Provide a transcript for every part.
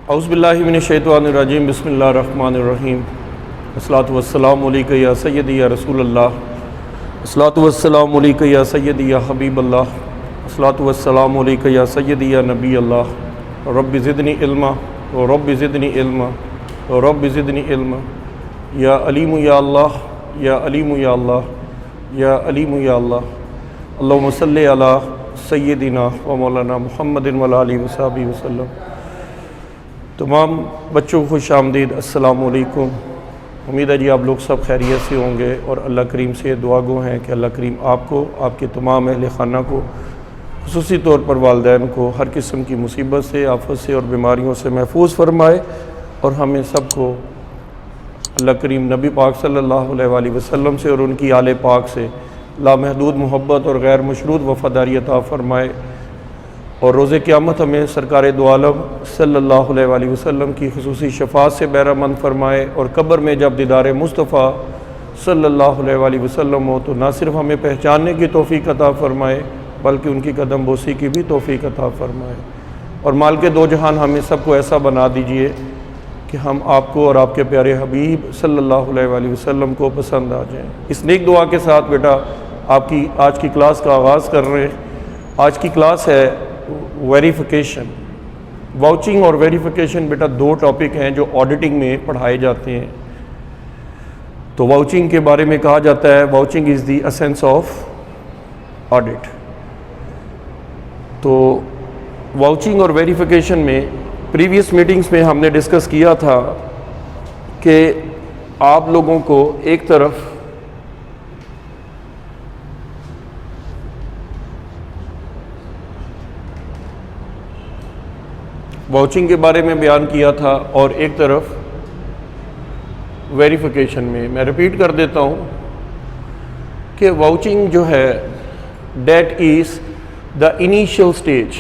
औज़ुबिल्लाहिमिनश्शैतानिर्रजीम बिस्मिल्लाहिर्रहमानिर्रहीम अस्सलातु वस्सलामु अलैका या सय्यदी या रसूलल्लाह अस्सलातु वस्सलामु अलैका या सय्यदी या हबीबल्लाह अस्सलातु वस्सलामु अलैका या सय्यदी या नबी अल्लाह रब्बि ज़िदनी इल्मा व रब्बि ज़िदनी इल्मा व रब्बि ज़िदनी इल्मा या अलीमु या अल्लाह या अलीमु या अल्लाह या अलीमु या अल्लाह अल्लाहुम्मा सल्लि अला सय्यदिना व मौलाना मुहम्मदिन व अला आलिहि व सहबिहि वसल्लम। तमाम बच्चों को खुश आमदीद, अस्सलामु अलैकुम। उम्मीद है जी आप लोग सब खैरियत से होंगे और अल्लाह करीम से दुआ गो हैं कि अल्लाह करीम आपको, आपके तमाम अहले खाना को, खुसूसी तौर पर वालिदैन को हर किस्म की मुसीबत से, आफत से और बीमारियों से महफूज फरमाए और हमें सबको अल्लाह करीम नबी पाक सल्लल्लाहु अलैहि वसल्लम से और उनकी आले पाक से लामहदूद मोहब्बत और गैर मशरूत वफ़ादारी अता फ़रमाए और रोज़े क़यामत हमें सरकार दो आलम सल्लल्लाहु अलैहि वसल्लम की खुसूसी शफ़ाअत से बहरामंद फ़रमाए और कब्र में जब दीदार मुस्तफ़ा सल्लल्लाहु अलैहि वसल्लम हो तो ना सिर्फ हमें पहचानने की तौफ़ीक़ अता फ़रमाए बल्कि उनकी कदम बोसी की भी तौफ़ीक़ अता फ़रमाए और माल के दो जहान हमें सबको ऐसा बना दीजिए कि हम आपको और आपके प्यारे हबीब सल्लल्लाहु अलैहि वसल्लम को पसंद आ जाएँ। इस नेक दुआ के साथ बेटा आपकी आज की क्लास का आगाज़ कर रहे हैं। आज की क्लास है वेरिफिकेशन। वाउचिंग और वेरिफिकेशन बेटा दो टॉपिक हैं जो ऑडिटिंग में पढ़ाए जाते हैं। तो वाउचिंग के बारे में कहा जाता है vouching is the essence of audit. तो वाउचिंग और वेरिफिकेशन में प्रीवियस मीटिंग्स में हमने डिस्कस किया था कि आप लोगों को एक तरफ वाउचिंग के बारे में बयान किया था और एक तरफ वेरिफिकेशन में। मैं रिपीट कर देता हूँ कि वाउचिंग जो है that is the initial stage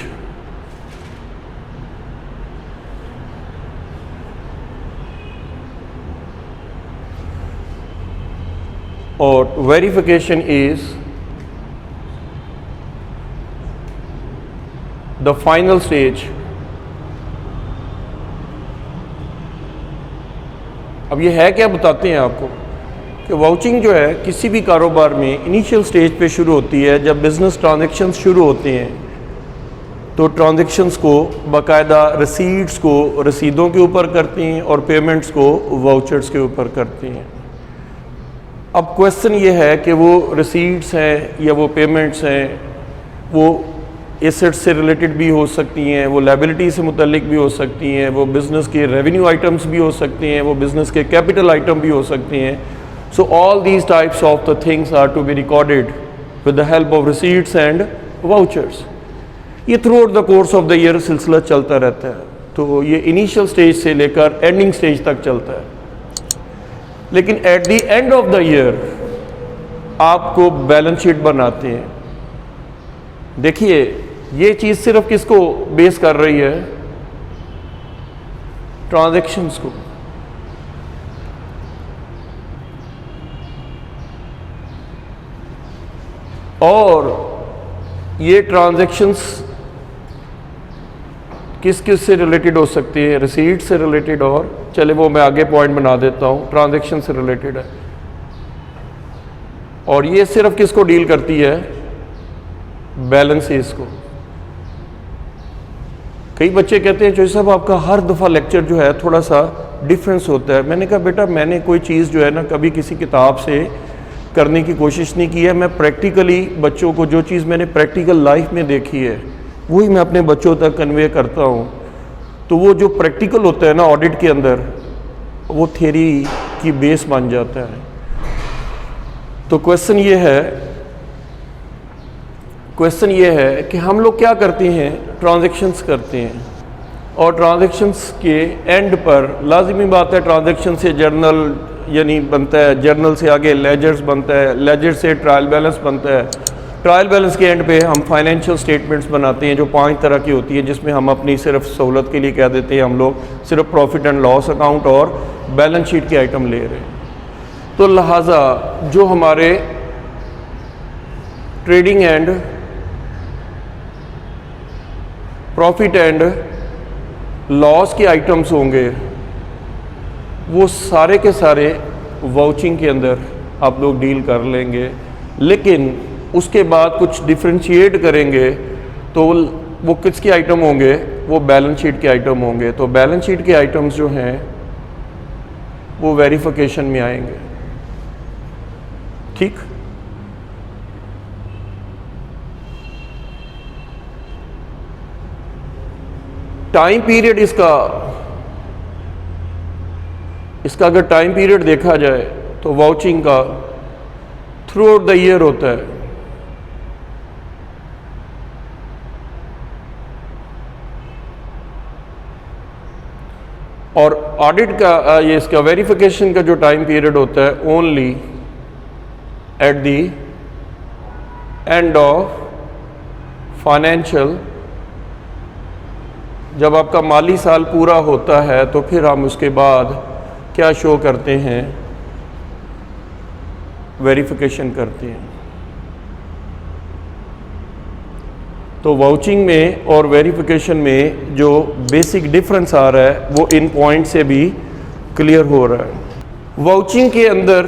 और verification is the final stage. अब ये है क्या बताते हैं आपको कि वाउचिंग जो है किसी भी कारोबार में इनिशियल स्टेज पे शुरू होती है। जब बिज़नेस ट्रांजैक्शंस शुरू होते हैं तो ट्रांजैक्शंस को बाकायदा रसीट्स को रसीदों के ऊपर करते हैं और पेमेंट्स को वाउचर्स के ऊपर करते हैं। अब क्वेश्चन ये है कि वो रसीट्स हैं या वो पेमेंट्स हैं वो एसेट्स से रिलेटेड भी हो सकती हैं, वो लायबिलिटी से मुतल्लिक भी हो सकती हैं, वो बिज़नेस के रेवेन्यू आइटम्स भी हो सकते हैं, वो बिज़नेस के कैपिटल आइटम भी हो सकते हैं। So all these types of the things are to be recorded with the help of receipts and vouchers. ये throughout the course of the year सिलसिला चलता रहता है। तो ये इनिशियल स्टेज से लेकर एंडिंग स्टेज तक चलता है। लेकिन at the end of the year आपको बैलेंस शीट बनाते हैं। देखिए ये चीज़ सिर्फ किसको बेस कर रही है? ट्रांजैक्शंस को। और ये ट्रांजैक्शंस किस किस से रिलेटेड हो सकती है? रिसीट से रिलेटेड और चले वो मैं आगे पॉइंट बना देता हूँ, ट्रांजैक्शन से रिलेटेड है। और ये सिर्फ किसको डील करती है? बैलेंसेस को। कई बच्चे कहते हैं चौधरी साहब आपका हर दफ़ा लेक्चर जो है थोड़ा सा डिफरेंस होता है। मैंने कहा बेटा मैंने कोई चीज़ जो है ना कभी किसी किताब से करने की कोशिश नहीं की है। मैं प्रैक्टिकली बच्चों को जो चीज़ मैंने प्रैक्टिकल लाइफ में देखी है वही मैं अपने बच्चों तक कन्वे करता हूँ। तो वो जो प्रैक्टिकल होता है ना ऑडिट के अंदर वो थ्योरी की बेस बन जाता है। तो क्वेश्चन ये है कि हम लोग क्या करते हैं? ट्रांजैक्शंस करते हैं और ट्रांजैक्शंस के एंड पर लाजिमी बात है ट्रांजैक्शन से जर्नल यानी बनता है, जर्नल से आगे लेजर्स बनता है, लेजर से ट्रायल बैलेंस बनता है, ट्रायल बैलेंस के एंड पे हम फाइनेंशियल स्टेटमेंट्स बनाते हैं जो 5 तरह की होती है, जिसमें हम अपनी सिर्फ सहूलत के लिए कह देते हैं हम लोग सिर्फ प्रॉफिट एंड लॉस अकाउंट और बैलेंस शीट के आइटम ले रहे हैं। तो लिहाजा जो हमारे trading and profit and loss के आइटम्स होंगे वो सारे के सारे वाउचिंग के अंदर आप लोग डील कर लेंगे, लेकिन उसके बाद कुछ डिफ्रेंशिएट करेंगे तो वो किसके आइटम होंगे, वो बैलेंस शीट के आइटम होंगे। तो बैलेंस शीट के आइटम्स जो हैं वो वेरिफिकेशन में आएंगे। ठीक, टाइम पीरियड इसका अगर टाइम पीरियड देखा जाए तो वाउचिंग का थ्रू आउट द ईयर होता है। और ऑडिट का ये इसका वेरिफिकेशन का जो टाइम पीरियड होता है only at the end of financial, जब आपका माली साल पूरा होता है तो फिर हम उसके बाद क्या शो करते हैं, वेरिफिकेशन करते हैं। तो वाउचिंग में और वेरिफिकेशन में जो बेसिक डिफरेंस आ रहा है वो इन पॉइंट से भी क्लियर हो रहा है। वाउचिंग के अंदर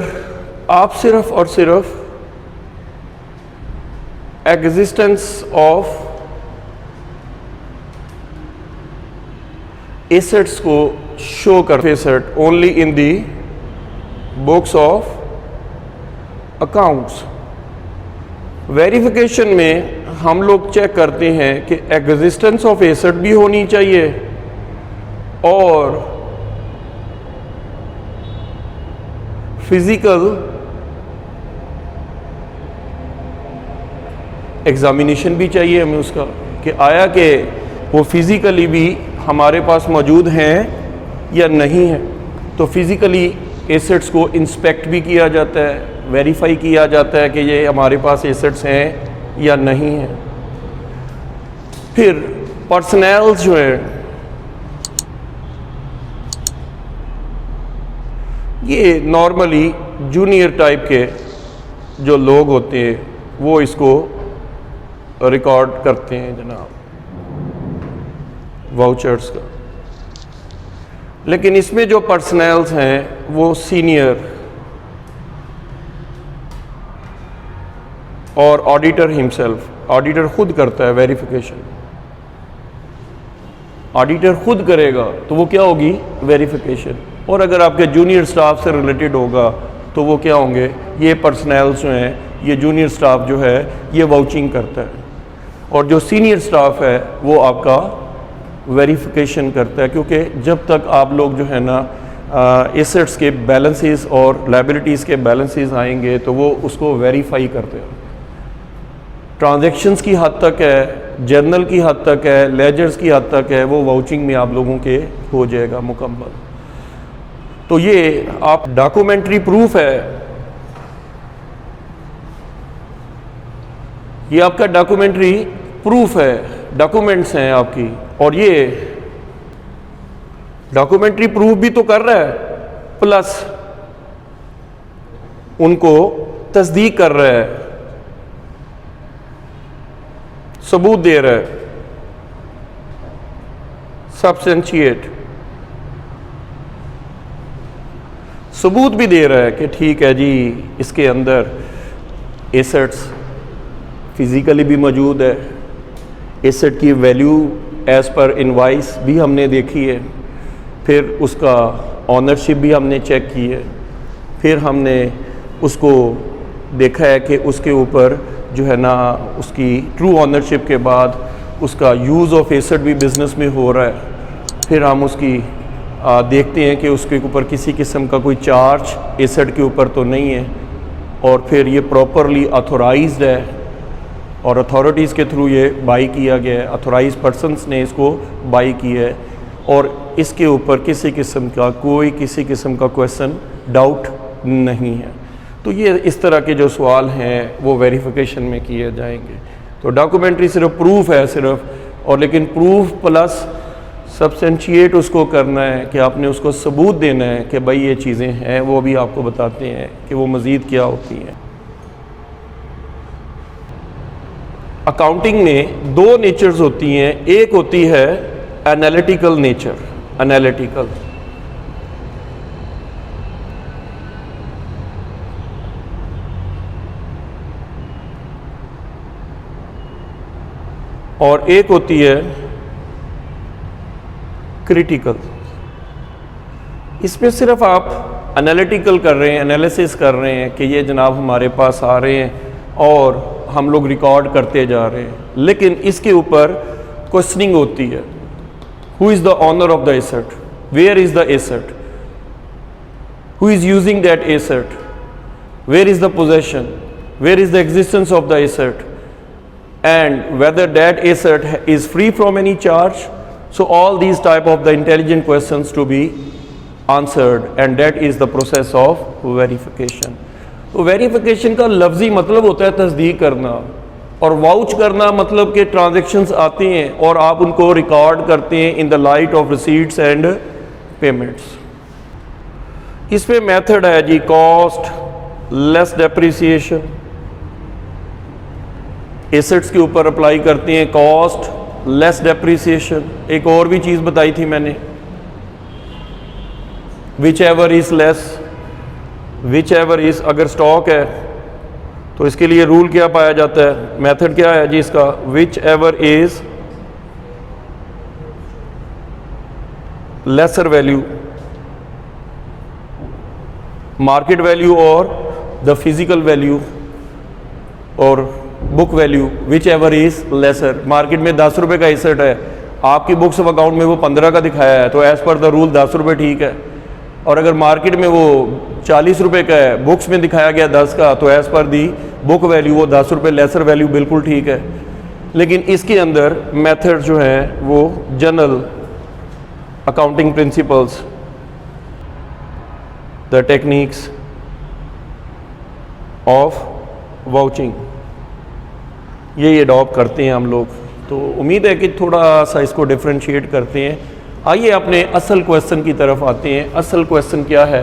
आप सिर्फ और सिर्फ एग्जिस्टेंस ऑफ एसेट्स को शो करते asset only in the books of accounts. Verification में हम लोग चेक करते हैं कि एग्जिस्टेंस ऑफ एसेट भी होनी चाहिए और फिजिकल एग्जामिनेशन भी चाहिए हमें उसका, कि आया कि वो फिजिकली भी हमारे पास मौजूद हैं या नहीं है। तो फिजिकली एसेट्स को इंस्पेक्ट भी किया जाता है, वेरीफाई किया जाता है कि ये हमारे पास एसेट्स हैं या नहीं है। फिर पर्सनल्स जो है ये नॉर्मली जूनियर टाइप के जो लोग होते हैं वो इसको रिकॉर्ड करते हैं जनाब, वाउचर्स का। लेकिन इसमें जो पर्सनल्स हैं वो सीनियर और ऑडिटर हिमसेल्फ, ऑडिटर खुद करता है वेरिफिकेशन। ऑडिटर खुद करेगा तो वो क्या होगी, वेरिफिकेशन। और अगर आपके जूनियर स्टाफ से रिलेटेड होगा तो वो क्या होंगे, ये पर्सनल्स जो हैं, ये जूनियर स्टाफ जो है ये वाउचिंग करता है, और जो सीनियर स्टाफ है वो आपका वेरिफिकेशन करता है। क्योंकि जब तक आप लोग जो है ना एसेट्स के बैलेंसेस और लायबिलिटीज़ के बैलेंसेस आएंगे तो वो उसको वेरीफाई करते हैं। ट्रांजैक्शंस की हद तक है, जर्नल की हद तक है, लेजर्स की हद तक है, वो वाउचिंग में आप लोगों के हो जाएगा मुकम्मल। तो ये आप डॉक्यूमेंट्री प्रूफ है, ये आपका डॉक्यूमेंट्री प्रूफ है, डॉक्यूमेंट्स हैं आपकी, और ये डॉक्यूमेंट्री प्रूफ भी तो कर रहा है प्लस उनको तस्दीक कर रहा है, सबूत दे रहा है, सब्सटेंशिएट सबूत भी दे रहा है कि ठीक है जी इसके अंदर एसेट्स फिजिकली भी मौजूद है, एसेट की वैल्यू एज पर इनवाइस भी हमने देखी है, फिर उसका ऑनरशिप भी हमने चेक की है, फिर हमने उसको देखा है कि उसके ऊपर जो है ना उसकी ट्रू ऑनरशिप के बाद उसका यूज़ ऑफ एसेट भी बिज़नेस में हो रहा है। फिर हम उसकी देखते हैं कि उसके ऊपर किसी किस्म का कोई चार्ज एसेट के ऊपर तो नहीं है, और फिर ये प्रॉपरली ऑथोराइज्ड है और अथॉरिटीज़ के थ्रू ये बाई किया गया है, अथोराइज पर्सनस ने इसको बाई किया है, और इसके ऊपर किसी किस्म का क्वेश्चन डाउट नहीं है। तो ये इस तरह के जो सवाल हैं वो वेरिफिकेशन में किए जाएंगे। तो डॉक्यूमेंट्री सिर्फ प्रूफ है सिर्फ, और लेकिन प्रूफ प्लस सब्सटेंशिएट उसको करना है कि आपने उसको सबूत देना है कि भाई ये चीज़ें हैं, वो भी आपको बताते हैं कि वो मज़ीद क्या होती हैं। अकाउंटिंग में दो नेचर्स होती हैं, एक होती है एनालिटिकल नेचर, एनालिटिकल। और एक होती है क्रिटिकल। इसमें सिर्फ आप एनालिटिकल कर रहे हैं, एनालिसिस कर रहे हैं कि ये जनाब हमारे पास आ रहे हैं और हम लोग रिकॉर्ड करते जा रहे हैं, लेकिन इसके ऊपर क्वेश्चनिंग होती है, who is the owner of the asset, where is the asset, who is using that asset, where is the possession, where is the existence of the asset, and whether that asset is free from any charge. So all these type of the intelligent questions to be answered, and that is the process of verification. तो verification का लफ्जी मतलब होता है तस्दीक करना, और vouch करना मतलब कि ट्रांजैक्शंस आते हैं और आप उनको रिकॉर्ड करते हैं in the light of receipts and payments. इसमें मेथड है जी कॉस्ट लेस डेप्रिसिएशन, एसेट्स के ऊपर अप्लाई करते हैं कॉस्ट लेस डेप्रिसिएशन। एक और भी चीज़ बताई थी मैंने, which ever is less, which ever is, अगर स्टॉक है तो इसके लिए रूल क्या पाया जाता है, मेथड क्या है जी इसका, which ever is laser value, market value और द फिजिकल वैल्यू और book value, which ever is laser. Market में 10 रुपये का एसेट है, आपकी बुक्स ऑफ अकाउंट में वो 15 का दिखाया है, तो एज़ पर द रूल 10 रुपये ठीक है। और अगर मार्केट में वो 40 रुपये का है, बुक्स में दिखाया गया 10 का, तो एज़ पर दी बुक वैल्यू वो 10 रुपये लेसर वैल्यू बिल्कुल ठीक है। लेकिन इसके अंदर मेथड जो है वो general accounting principles, the techniques of vouching, ये अडॉप्ट करते हैं हम लोग। तो उम्मीद है कि थोड़ा सा इसको डिफ्रेंशिएट करते हैं। आइए अपने असल क्वेश्चन की तरफ आते हैं। असल क्वेश्चन क्या है,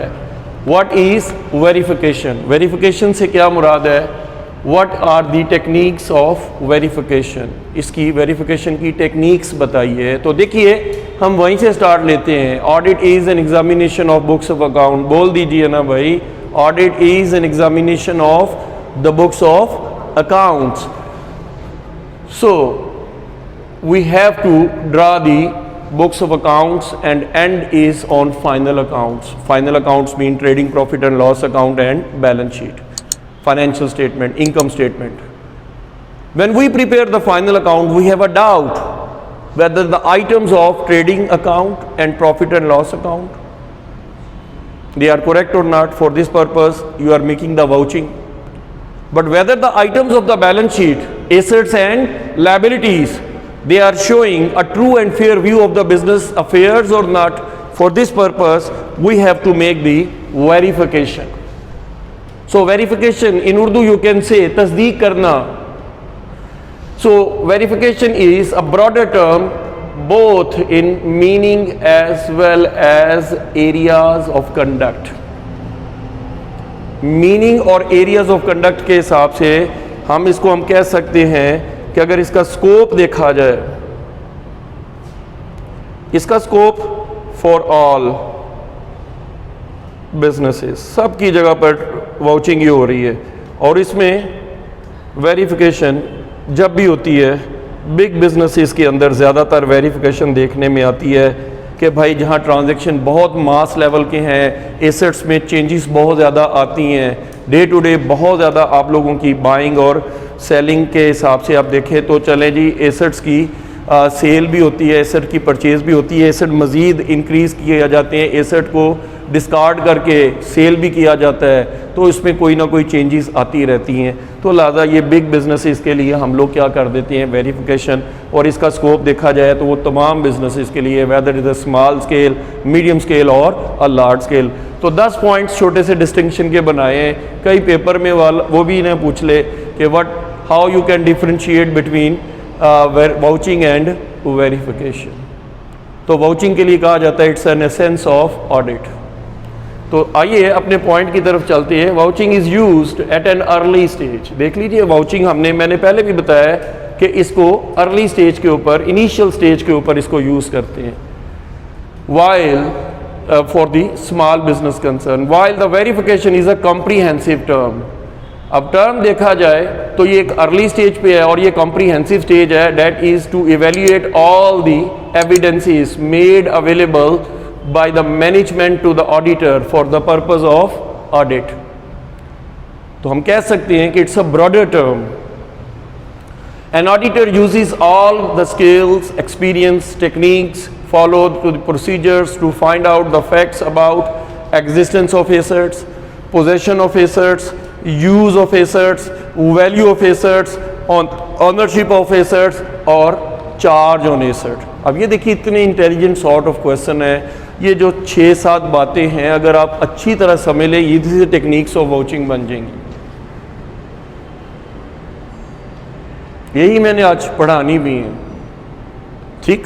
व्हाट इज़ वेरिफिकेशन, वेरिफिकेशन से क्या मुराद है, what are the techniques of verification, इसकी वेरिफिकेशन की टेक्निक्स बताइए। तो देखिए हम वहीं से स्टार्ट लेते हैं। Audit is an examination of books of account, बोल दीजिए ना भाई, audit is an examination of the books of accounts. So we have to draw the books of accounts, and end is on final accounts. Final accounts mean trading profit and loss account and balance sheet, financial statement, income statement. When we prepare the final account, we have a doubt whether the items of trading account and profit and loss account, they are correct or not. For this purpose you are making the vouching. But whether the items of the balance sheet, assets and liabilities, they are showing a true and fair view of the business affairs or not, for this purpose we have to make the verification. So verification in Urdu you can say tasdeeq karna. So verification is a broader term both in meaning as well as areas of conduct. Meaning और areas of conduct के हिसाब से हम इसको हम कह सकते हैं कि अगर इसका स्कोप देखा जाए, इसका स्कोप फॉर ऑल बिजनेसेस, सब की जगह पर वाउचिंग ही हो रही है। और इसमें वेरिफिकेशन जब भी होती है बिग बिजनेसेस के अंदर ज़्यादातर वेरिफिकेशन देखने में आती है कि भाई जहाँ ट्रांजैक्शन बहुत मास लेवल के हैं, एसेट्स में चेंजेस बहुत ज़्यादा आती हैं, डे टू डे बहुत ज़्यादा आप लोगों की बाइंग और सेलिंग के हिसाब से आप देखें तो चलें जी, एसेट्स की सेल भी होती है, एसेट की परचेज़ भी होती है, एसेट मज़ीद इंक्रीज़ किए जाते हैं, एसेट को डिस्कार्ड करके सेल भी किया जाता है, तो इसमें कोई ना कोई चेंजेस आती रहती हैं। तो लिहाजा ये बिग बिजनेसेस के लिए हम लोग क्या कर देते हैं वेरिफिकेशन, और इसका स्कोप देखा जाए तो वो तमाम बिजनेसेस के लिए, whether is a small scale, medium scale और अ लार्ज स्केल। तो 10 पॉइंट्स छोटे से डिस्टिंक्शन के बनाए हैं। कई पेपर में वो भी इन्हें पूछ ले कि what how you can differentiate between vouching and verification. तो वाउचिंग के लिए कहा जाता है it's an essence of audit. तो आइए अपने पॉइंट की तरफ चलते हैं। Vouching is used eight an early stage. देख लीजिए वाउचिंग मैंने पहले भी बताया कि इसको अर्ली स्टेज के ऊपर, इनिशियल स्टेज के ऊपर इसको यूज़ करते हैं। While for the small business concern, while the verification is a comprehensive term. अब टर्म देखा जाए तो ये एक अर्ली स्टेज पे है और ये कॉम्प्रीहेंसिव स्टेज है, that is to evaluate all the evidences made available by the management to the auditor for the purpose of audit। तो हम कह सकते हैं कि it's a broader term। An auditor uses all the skills, experience, techniques followed to the procedures to find out the facts about existence of assets, possession of assets, use of assets, value of assets, ownership of assets और charge on asset। अब ये देखिए इतने intelligent sort of question है, ये जो 6-7 बातें हैं अगर आप अच्छी तरह समझ लें इसी से टेक्निक्स ऑफ वाउचिंग बन जाएंगी। यही मैंने आज पढ़ानी भी है, ठीक।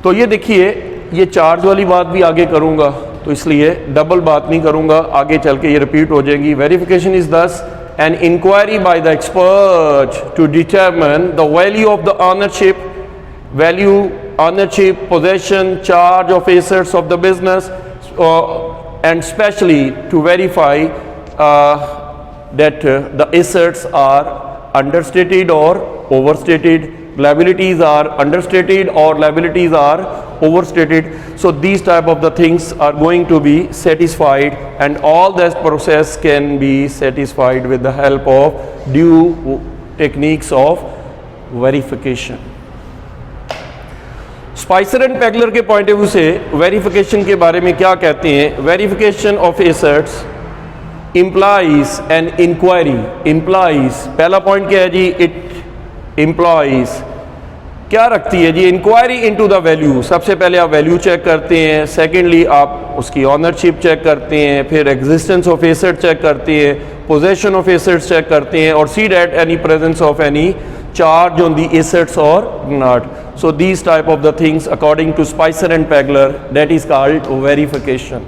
तो ये देखिए, ये चार्ज वाली बात भी आगे करूंगा तो इसलिए डबल बात नहीं करूंगा, आगे चल के ये रिपीट हो जाएंगी। Verification is this an inquiry by the expert to determine the value of the ownership, value, ownership, possession, charge of assets of the business, and especially to verify that the assets are understated or overstated, liabilities are understated or liabilities are overstated. So these type of the things are going to be satisfied, and all that process can be satisfied with the help of due techniques of verification। Spicer and Pegler के point of view से verification के बारे में क्या कहते हैं? Verification of assets implies an inquiry. Implies, पहला point क्या है जी? इट इंप्लाइज क्या रखती है जी? Inquiry into the value. सबसे पहले आप वैल्यू चेक करते हैं, सेकेंडली आप उसकी ऑनरशिप चेक करते हैं, फिर एग्जिस्टेंस ऑफ एसेट चेक करते हैं, पोजेशन ऑफ एसेट्स चेक करते हैं, और see that any presence of any charge on the assets or not. So these type of the things according to Spicer and Pagler, that is called verification।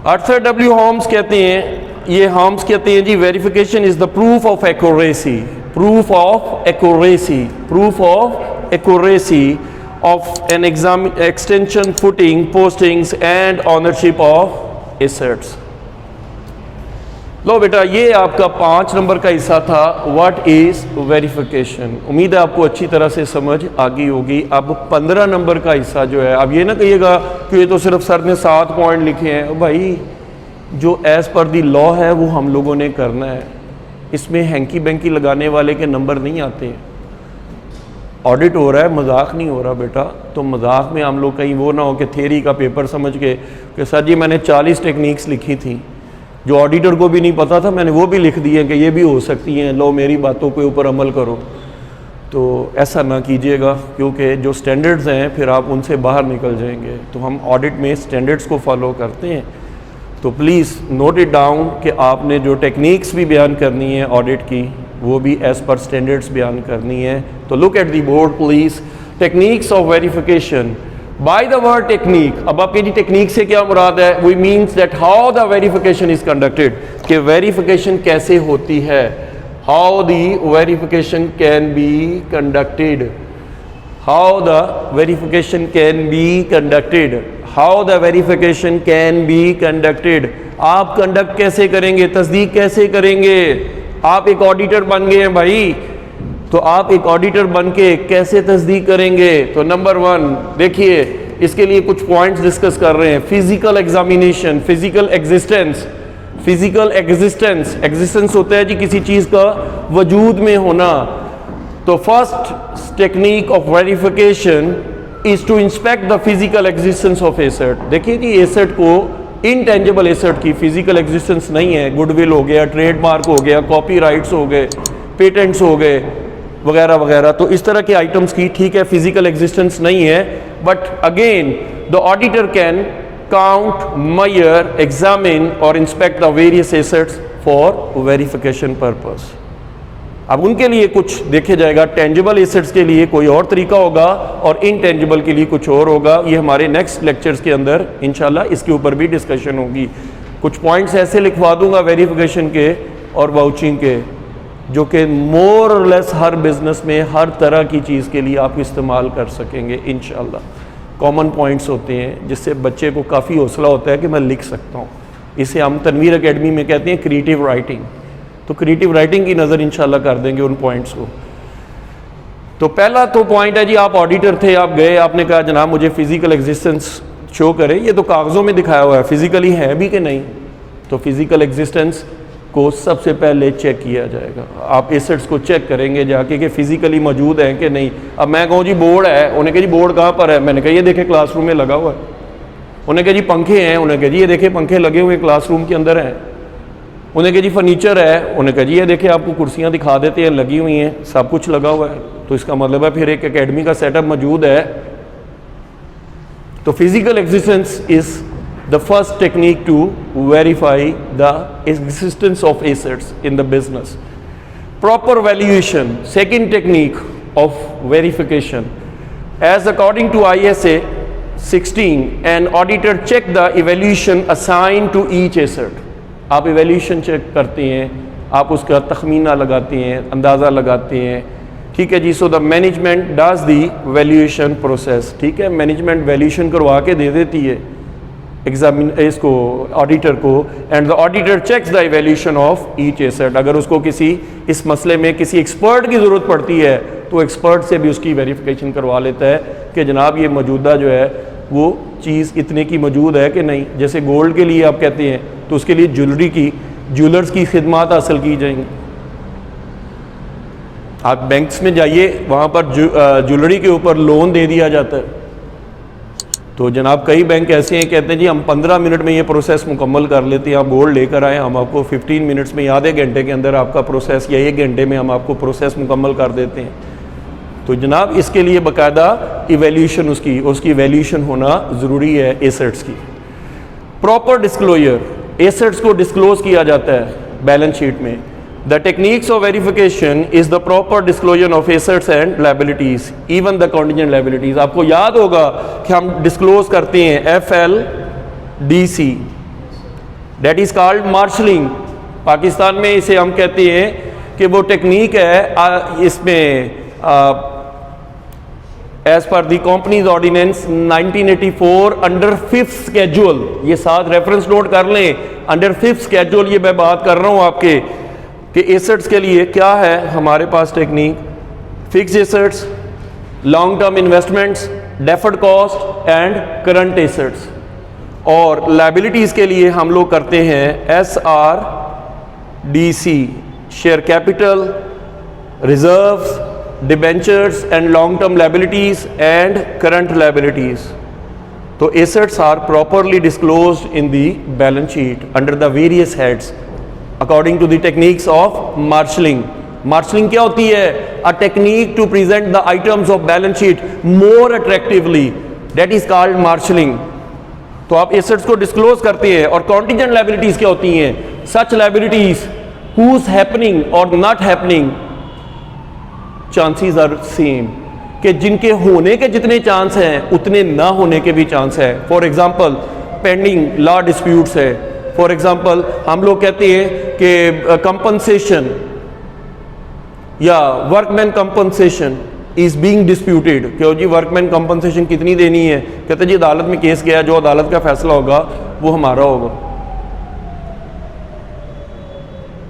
Arthur W Holmes कहते हैं, ये Holmes कहते हैं जी verification is the proof of accuracy, proof of accuracy, proof of accuracy of an exam extension, footing, postings and ownership of assets. लो बेटा, ये आपका 5 नंबर का हिस्सा था, व्हाट इज वेरिफिकेशन। उम्मीद है आपको अच्छी तरह से समझ आ गई होगी। अब 15 नंबर का हिस्सा जो है, अब ये ना कहिएगा कि ये तो सिर्फ सर ने 7 पॉइंट लिखे हैं। भाई जो एज पर दी लॉ है वो हम लोगों ने करना है, इसमें हैंकी बैंकी लगाने वाले के नंबर नहीं आते हैं। ऑडिट हो रहा है, मजाक नहीं हो रहा बेटा। तो मजाक में हम लोग कहीं वो ना हो कि थ्योरी का पेपर समझ के कि सर जी मैंने 40 टेक्निक्स लिखी थी, जो ऑडिटर को भी नहीं पता था मैंने वो भी लिख दिए कि ये भी हो सकती हैं, लो मेरी बातों के ऊपर अमल करो। तो ऐसा ना कीजिएगा, क्योंकि जो स्टैंडर्ड्स हैं फिर आप उनसे बाहर निकल जाएंगे। तो हम ऑडिट में स्टैंडर्ड्स को फॉलो करते हैं। तो प्लीज़ नोट इट डाउन कि आपने जो टेक्निक्स भी बयान करनी है ऑडिट की, वो भी एज़ पर स्टैंडर्ड्स बयान करनी है। तो look at the board please. Techniques of verification by the word technique. अब आपके जी टेक्निक से क्या मुराद है? We means that how the verification is conducted, कि वेरिफिकेशन कैसे होती है, how the verification can be conducted, how the verification can be conducted, how the verification can be conducted. आप कंडक्ट कैसे करेंगे, तस्दीक कैसे करेंगे? आप एक ऑडिटर बन गए हैं भाई, तो आप एक ऑडिटर बन के कैसे तस्दीक करेंगे? तो नंबर 1 देखिए, इसके लिए कुछ पॉइंट्स डिस्कस कर रहे हैं। Physical examination, physical existence. Physical existence, existence होता है जी किसी चीज़ का वजूद में होना। तो first technique of verification is to inspect the physical existence of asset. देखिए जी, एसेट को, इनटेंजिबल एसेट की फिजिकल एग्जिस्टेंस नहीं है, गुडविल हो गया, ट्रेडमार्क हो गया, कॉपीराइट्स हो गए, पेटेंट्स हो गए वगैरह वगैरह, तो इस तरह के आइटम्स की ठीक है फिजिकल एग्जिस्टेंस नहीं है। But again the auditor can count, measure, examine और inspect the various assets for verification purpose. अब उनके लिए कुछ देखे जाएगा, टेंजिबल एसेट्स के लिए कोई और तरीका होगा और इनटेंजिबल के लिए कुछ और होगा। ये हमारे नेक्स्ट लेक्चर्स के अंदर इंशाल्लाह इसके ऊपर भी डिस्कशन होगी। कुछ पॉइंट्स ऐसे लिखवा दूंगा वेरिफिकेशन के और वाउचिंग के जो कि मोर और लेस हर बिज़नेस में हर तरह की चीज़ के लिए आप इस्तेमाल कर सकेंगे इंशाल्लाह। कॉमन पॉइंट्स होते हैं जिससे बच्चे को काफ़ी हौसला होता है कि मैं लिख सकता हूँ। इसे हम तनवीर एकेडमी में कहते हैं क्रिएटिव राइटिंग। तो क्रिएटिव राइटिंग की नज़र इंशाल्लाह कर देंगे उन पॉइंट्स को। तो पहला तो पॉइंट है जी, आप ऑडिटर थे, आप गए, आपने कहा जनाब मुझे फ़िज़िकल एग्जिस्टेंस शो करें। ये तो कागज़ों में दिखाया हुआ है, फ़िज़िकली है भी कि नहीं। तो फ़िज़िकल एग्जिस्टेंस को सबसे पहले चेक किया जाएगा। आप एसेट्स को चेक करेंगे जाके कि फ़िज़िकली मौजूद है कि नहीं। अब मैं कहूँ जी बोर्ड है, उन्हें कहा जी बोर्ड कहाँ पर है, मैंने कहा ये देखे क्लासरूम में लगा हुआ है। उन्हें कहा जी पंखे हैं, उन्हें कहा जी ये देखे पंखे लगे हुए क्लासरूम के अंदर हैं। उन्हें कहा जी फर्नीचर है, उन्हें कहा जी ये देखे आपको कुर्सियाँ दिखा देते हैं लगी हुई हैं, सब कुछ लगा हुआ है। तो इसका मतलब है फिर एक एकेडमी का सेटअप मौजूद है। तो physical existence is the first technique to verify the existence of assets in the business. Proper valuation, second technique of verification. As according to ISA 16, an auditor check the evaluation assigned to each asset. आप evaluation check करते हैं, आप उसका तखमीना लगाते हैं, अंदाज़ा लगाते हैं, ठीक है जी। So the management does the valuation process, ठीक है। मैनेजमेंट वैल्यूएशन करवा के दे देती है एग्जामिन इसको ऑडिटर को, and the auditor checks the evaluation of each asset. अगर उसको किसी इस मसले में किसी एक्सपर्ट की ज़रूरत पड़ती है तो एक्सपर्ट से भी उसकी वेरिफिकेशन करवा लेता है कि जनाब ये मौजूदा जो है वो चीज़ इतने की मौजूद है कि नहीं। जैसे गोल्ड के लिए आप कहते हैं तो उसके लिए ज्वेलर्स की खिदमात हासिल की जाएंगी। आप बैंक्स में जाइए, वहाँ पर ज्वेलरी के ऊपर लोन दे दिया जाता है। तो जनाब कई बैंक ऐसे हैं कहते हैं जी हम 15 मिनट में ये प्रोसेस मुकम्मल कर लेते हैं, आप गोल्ड लेकर आएँ, हम आपको 15 मिनट्स में आधे घंटे के अंदर आपका प्रोसेस या 1 घंटे में हम आपको प्रोसेस मुकम्मल कर देते हैं। तो जनाब इसके लिए बाकायदा इवैल्यूएशन उसकी इवैल्यूएशन होना ज़रूरी है एसेट्स की। प्रॉपर डिस्क्लोजर, एसेट्स को डिस्क्लोज किया जाता है बैलेंस शीट में। The techniques of verification is the proper disclosure of assets and liabilities, even the contingent liabilities. आपको याद होगा कि हम डिस्क्लोज करते हैं FLDC, that is called marshalling। Pakistan में इसे हम कहते हैं कि वो टेक्निक है, इसमें एज पर the companies ordinance 1984 under 5th schedule, ये साथ रेफरेंस नोट कर लें, अंडर 5th स्केड्यूल ये मैं बात कर रहा हूँ आपके कि एसेट्स के लिए क्या है हमारे पास technique. Fixed assets, long term investments, deferred cost and current assets. और लायबिलिटीज़ के लिए हम लोग करते हैं SRDC, share capital, reserves, debentures and long term liabilities and current liabilities. तो assets are properly disclosed in the balance sheet under the various heads according to the techniques of marshalling. Marshalling क्या होती है? A technique to present the items of balance sheet more attractively, that is called marshalling. तो आप assets को disclose करते हैं। और contingent liabilities क्या होती हैं? Such liabilities whose happening or not happening chances are same, कि जिनके होने के जितने चांस हैं उतने ना होने के भी चांस है। For example pending law disputes है। फॉर एग्जाम्पल हम लोग कहते हैं कि कंपनसेशन या workman compensation is being disputed, क्यों जी वर्कमैन कंपनसेशन कितनी देनी है, कहते जी अदालत में केस गया, जो अदालत का फैसला होगा वो हमारा होगा।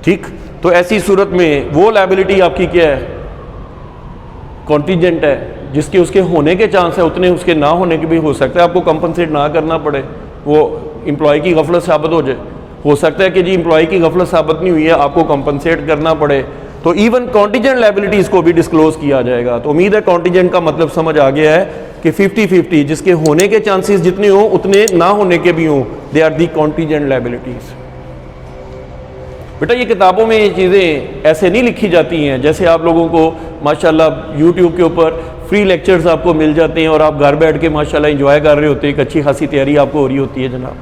ठीक, तो ऐसी सूरत में वो लायबिलिटी आपकी क्या है? कॉन्टीजेंट है, जिसके उसके होने के चांस है उतने उसके ना होने के भी हो सकता है आपको कंपनसेट ना करना पड़े, वो एम्प्लॉय की गफलत साबित हो जाए। हो सकता है कि जी एम्प्लॉय की गफलत साबित नहीं हुई है, आपको कंपनसेट करना पड़े। तो इवन कॉन्टीजेंट लायबिलिटीज़ को भी डिस्क्लोज किया जाएगा। तो उम्मीद है कॉन्टीजेंट का मतलब समझ आ गया है कि 50-50 जिसके होने के चांसेस जितने हों उतने ना होने के भी हों, they are the contingent liabilities. बेटा ये किताबों में ये चीज़ें ऐसे नहीं लिखी जाती हैं, जैसे आप लोगों को माशाल्लाह यूट्यूब के ऊपर फ्री लेक्चर्स आपको मिल जाते हैं और आप घर बैठ के माशाल्लाह एंजॉय कर रहे होते हैं, एक अच्छी खासी तैयारी आपको हो रही होती है जनाब।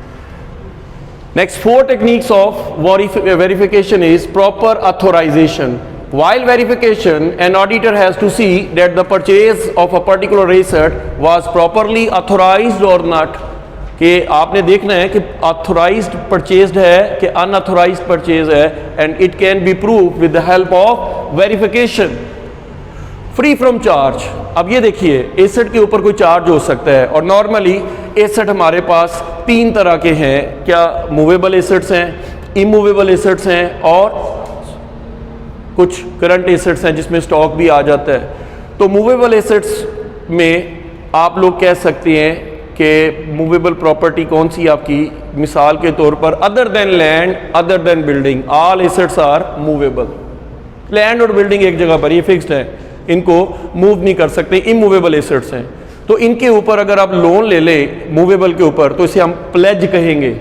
Next 4 techniques of verification is proper authorisation. While verification, an auditor has to see that the purchase of a particular asset was properly authorized or not, कि आपने देखना है कि ऑथोराइज्ड परचेज्ड है कि अनऑथोराइज्ड परचेज है, and it can be prove with the help of verification free from charge. अब ये देखिए एसेट के ऊपर कोई चार्ज हो सकता है, और नॉर्मली एसेट हमारे पास तीन तरह के हैं। क्या मूवेबल एसेट्स हैं, इमूवेबल एसेट्स हैं, और कुछ करंट एसेट्स हैं जिसमें स्टॉक भी आ जाता है। तो मूवेबल एसेट्स में आप लोग कह सकते हैं कि मूवेबल प्रॉपर्टी कौन सी आपकी, मिसाल के तौर पर other than land, other than building, all assets are movable. Land और बिल्डिंग एक जगह पर ये फिक्स्ड है, इनको मूव नहीं कर सकते, इमूवेबल एसेट्स हैं। तो इनके ऊपर अगर आप लोन ले लें मूवेबल के ऊपर, तो इसे हम प्लेज कहेंगे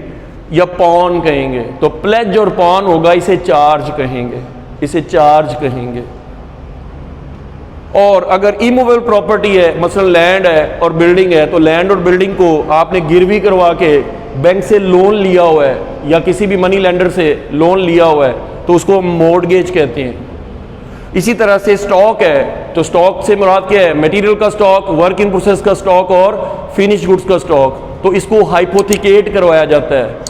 या पॉन कहेंगे। तो प्लेज और पॉन होगा, इसे चार्ज कहेंगे, इसे चार्ज कहेंगे। और अगर इमूवेबल प्रॉपर्टी है, मसलन लैंड है और बिल्डिंग है, तो लैंड और बिल्डिंग को आपने गिरवी करवा के बैंक से लोन लिया हुआ है या किसी भी मनी लेंडर से लोन लिया हुआ है, तो उसको हम मॉर्गेज कहते हैं। इसी तरह से स्टॉक है, तो स्टॉक से मुराद क्या है, मटेरियल का स्टॉक, वर्क इन प्रोसेस का स्टॉक और फिनिश गुड्स का स्टॉक। तो इसको हाइपोथिकेट करवाया जाता है,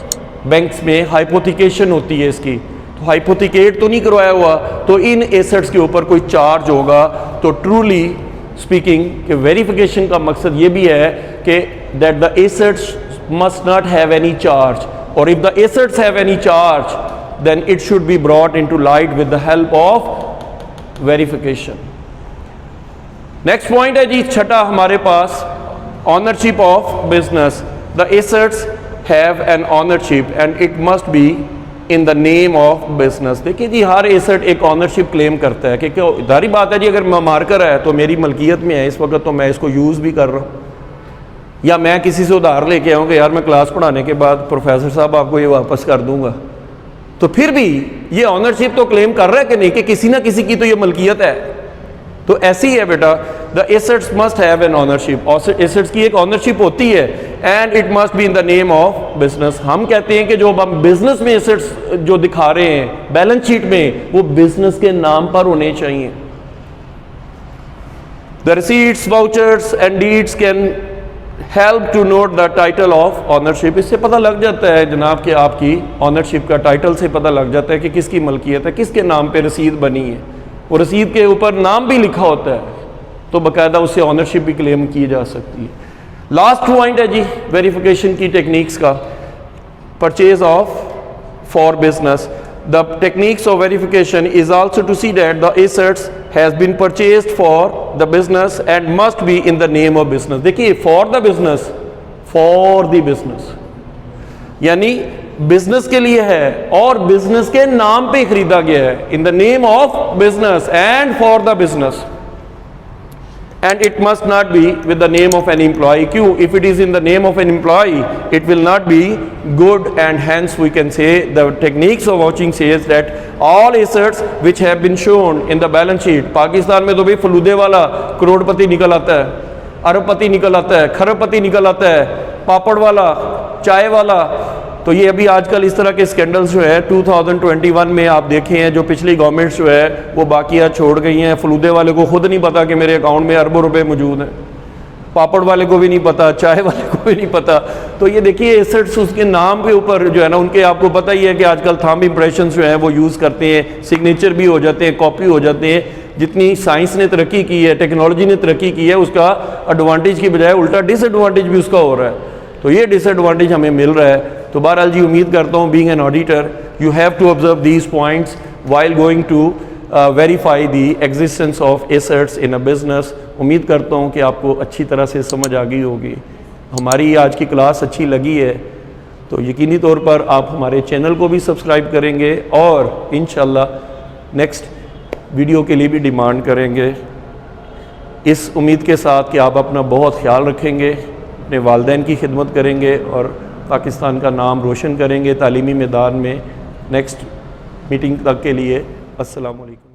बैंक्स में हाइपोथिकेशन होती है इसकी। तो हाइपोथिकेट तो नहीं करवाया हुआ, तो इन एसेट्स के ऊपर कोई चार्ज होगा। तो ट्रूली स्पीकिंग कि वेरिफिकेशन का मकसद ये भी है कि that the assets must not have any charge, और if the assets have any charge then it should be brought into light with the help of verification. Next point है जी छठा हमारे पास, ownership of business. The assets have an ownership and it must be in the name of business. देखिए जी हर asset एक ownership claim करता है कि क्यों, जारी बात है जी, अगर मार्कर है तो मेरी मलकियत में है इस वक्त, तो मैं इसको यूज़ भी कर रहा हूँ। या मैं किसी से उधार लेके आऊँ कि यार मैं क्लास पढ़ाने के बाद प्रोफेसर साहब आपको ये वापस कर दूंगा, तो फिर भी ये ऑनरशिप तो क्लेम कर रहा है कि नहीं, कि किसी ना किसी की तो ये मलकियत है। तो ऐसी ही है बेटा, the assets must have an ownership, assets की एक ऑनरशिप होती है, and it must be in the name of business. हम कहते हैं कि जो हम बिजनेस में एसेट्स जो दिखा रहे हैं बैलेंस शीट में, वो बिजनेस के नाम पर होने चाहिए। The receipts, vouchers and deeds can help to note the title of ownership. इससे पता लग जाता है जनाब कि आपकी ऑनरशिप का टाइटल से पता लग जाता है कि किसकी मलकियत है, किसके नाम पे रसीद बनी है। और रसीद के ऊपर नाम भी लिखा होता है, तो बाकायदा उससे ऑनरशिप भी क्लेम की जा सकती है। लास्ट पॉइंट है जी वेरिफिकेशन की टेक्निक्स का, purchase of for business. The techniques of verification is also to see that the assets has been purchased for the business and must be in the name of business. देखिए for the business, for the business यानी business के लिए है और business के नाम पे खरीदा गया है, in the name of business and for the business, and it must not be with the name of an employ. क्यों? If it is in the name of an employ it will not be good, and hence we can say the techniques of vouching says that all assets which have been shown in the balance sheet. Pakistan में तो भाई फलूदे वाला करोड़पति निकल आता है, अरबपति निकल आता है, खरबपति निकल आता है, पापड़ वाला, चाय वाला। तो ये अभी आजकल इस तरह के स्कैंडल्स जो है 2021 में आप देखे हैं, जो पिछली गवर्नमेंट्स जो है वो बाकिया छोड़ गई हैं। फलूदे वाले को खुद नहीं पता कि मेरे अकाउंट में अरबों रुपए मौजूद हैं, पापड़ वाले को भी नहीं पता, चाय वाले को भी नहीं पता। तो ये देखिए एसेट्स उसके नाम के ऊपर जो है ना, उनके आपको पता ही है कि आजकल थंब इंप्रेशन जो है वो यूज़ करते हैं, सिग्नेचर भी हो जाते हैं, कॉपी हो जाते हैं। जितनी साइंस ने तरक्की की है, टेक्नोलॉजी ने तरक्की की है, उसका एडवांटेज की बजाय उल्टा डिसएडवांटेज भी उसका हो रहा है। तो ये डिसएडवांटेज हमें मिल रहा है। तो बहरहाल जी उम्मीद करता हूँ being an auditor you have to observe these points while going to verify the existence of assets in a business. उम्मीद करता हूँ कि आपको अच्छी तरह से समझ आ गई होगी। हमारी आज की क्लास अच्छी लगी है तो यकीनी तौर पर आप हमारे चैनल को भी सब्सक्राइब करेंगे और इंशाल्लाह नेक्स्ट वीडियो के लिए भी डिमांड करेंगे, इस उम्मीद के साथ कि आप अपना बहुत ख्याल रखेंगे, अपने वालिदैन की खिदमत करेंगे और पाकिस्तान का नाम रोशन करेंगे तालीमी मैदान में। नेक्स्ट मीटिंग तक के लिए अस्सलाम वालेकुम।